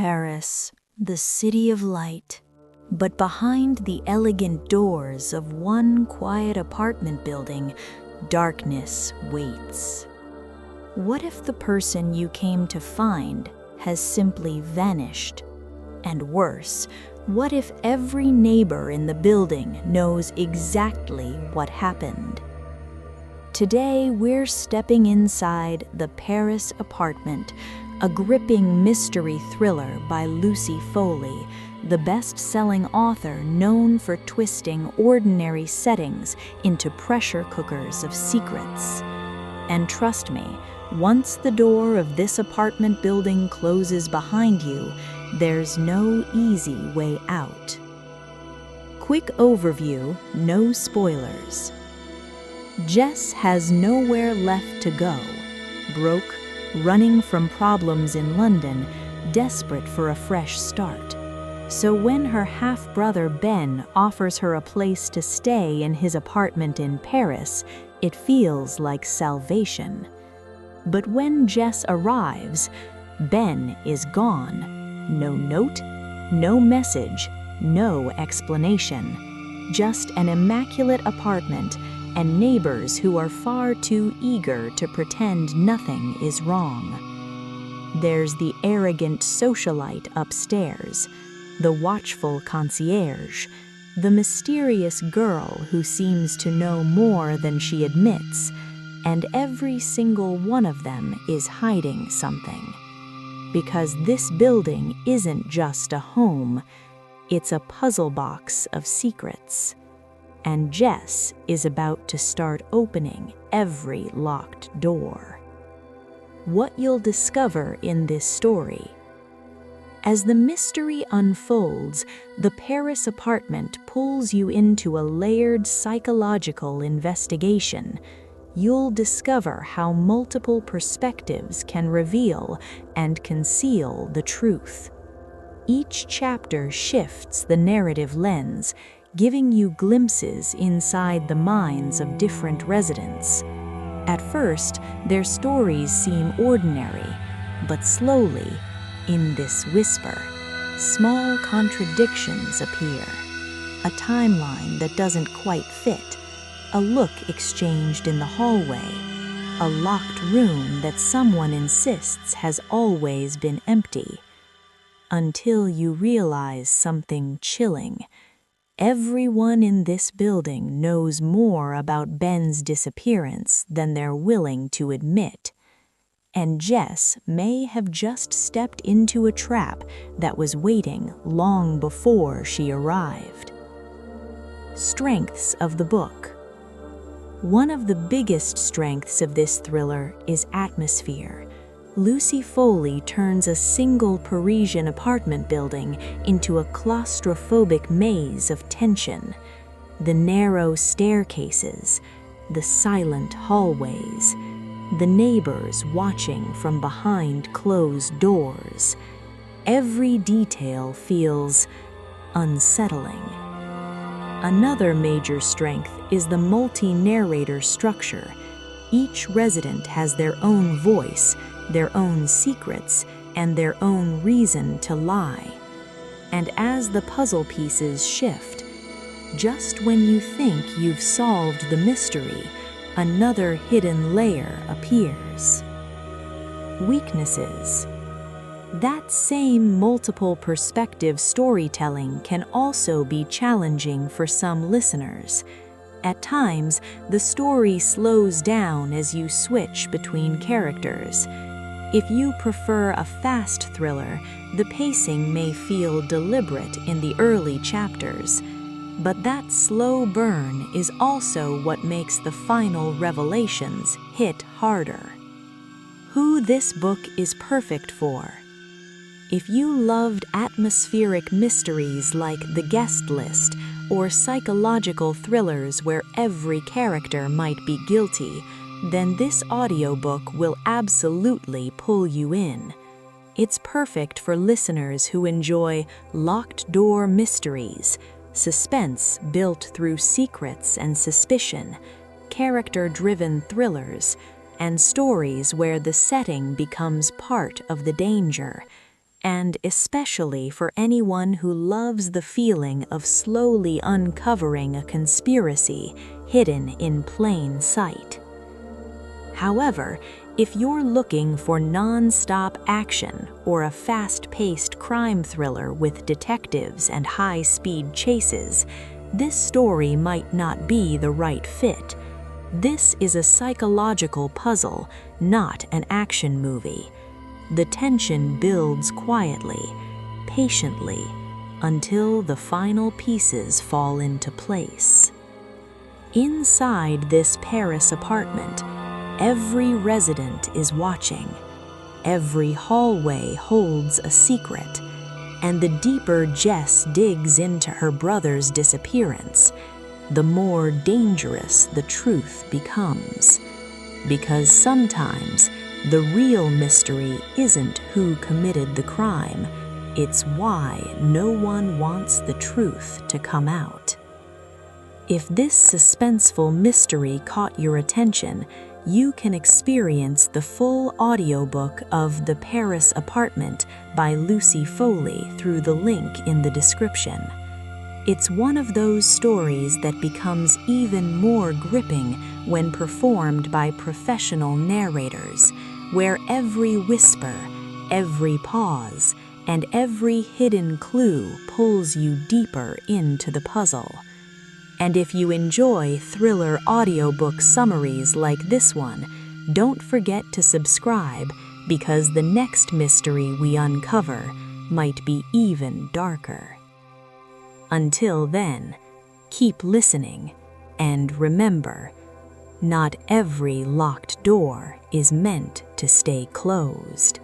Paris, the city of light. But behind the elegant doors of one quiet apartment building, darkness waits. What if the person you came to find has simply vanished? And worse, what if every neighbor in the building knows exactly what happened? Today, we're stepping inside the Paris apartment, a gripping mystery thriller by Lucy Foley, the best-selling author known for twisting ordinary settings into pressure cookers of secrets. And trust me, once the door of this apartment building closes behind you, there's no easy way out. Quick overview, no spoilers. Jess has nowhere left to go. Broke, running from problems in London, desperate for a fresh start. So when her half-brother Ben offers her a place to stay in his apartment in Paris, it feels like salvation. But when Jess arrives, Ben is gone. No note, no message, no explanation. Just an immaculate apartment and neighbors who are far too eager to pretend nothing is wrong. There's the arrogant socialite upstairs, the watchful concierge, the mysterious girl who seems to know more than she admits, and every single one of them is hiding something. Because this building isn't just a home, it's a puzzle box of secrets. And Jess is about to start opening every locked door. What you'll discover in this story. As the mystery unfolds, the Paris apartment pulls you into a layered psychological investigation. You'll discover how multiple perspectives can reveal and conceal the truth. Each chapter shifts the narrative lens, giving you glimpses inside the minds of different residents. At first, their stories seem ordinary, but slowly, in this whisper, small contradictions appear. A timeline that doesn't quite fit, a look exchanged in the hallway, a locked room that someone insists has always been empty. Until you realize something chilling. Everyone in this building knows more about Ben's disappearance than they're willing to admit. And Jess may have just stepped into a trap that was waiting long before she arrived. Strengths of the book. One of the biggest strengths of this thriller is atmosphere. Lucy Foley turns a single Parisian apartment building into a claustrophobic maze of tension. The narrow staircases, the silent hallways, the neighbors watching from behind closed doors. Every detail feels unsettling. Another major strength is the multi-narrator structure. Each resident has their own voice, their own secrets, and their own reason to lie. And as the puzzle pieces shift, just when you think you've solved the mystery, another hidden layer appears. Weaknesses. That same multiple perspective storytelling can also be challenging for some listeners. At times, the story slows down as you switch between characters. If you prefer a fast thriller, the pacing may feel deliberate in the early chapters. But that slow burn is also what makes the final revelations hit harder. Who this book is perfect for. If you loved atmospheric mysteries like The Guest List or psychological thrillers where every character might be guilty, then this audiobook will absolutely pull you in. It's perfect for listeners who enjoy locked-door mysteries, suspense built through secrets and suspicion, character-driven thrillers, and stories where the setting becomes part of the danger. and especially for anyone who loves the feeling of slowly uncovering a conspiracy hidden in plain sight. However, if you're looking for non-stop action or a fast-paced crime thriller with detectives and high-speed chases, this story might not be the right fit. This is a psychological puzzle, not an action movie. The tension builds quietly, patiently, until the final pieces fall into place. Inside this Paris apartment, every resident is watching. Every hallway holds a secret, and the deeper Jess digs into her brother's disappearance, the more dangerous the truth becomes. Because sometimes the real mystery isn't who committed the crime, it's why no one wants the truth to come out. If this suspenseful mystery caught your attention, you can experience the full audiobook of The Paris Apartment by Lucy Foley through the link in the description. It's one of those stories that becomes even more gripping when performed by professional narrators, where every whisper, every pause, and every hidden clue pulls you deeper into the puzzle. And if you enjoy thriller audiobook summaries like this one, don't forget to subscribe, because the next mystery we uncover might be even darker. Until then, keep listening, and remember, not every locked door is meant to stay closed.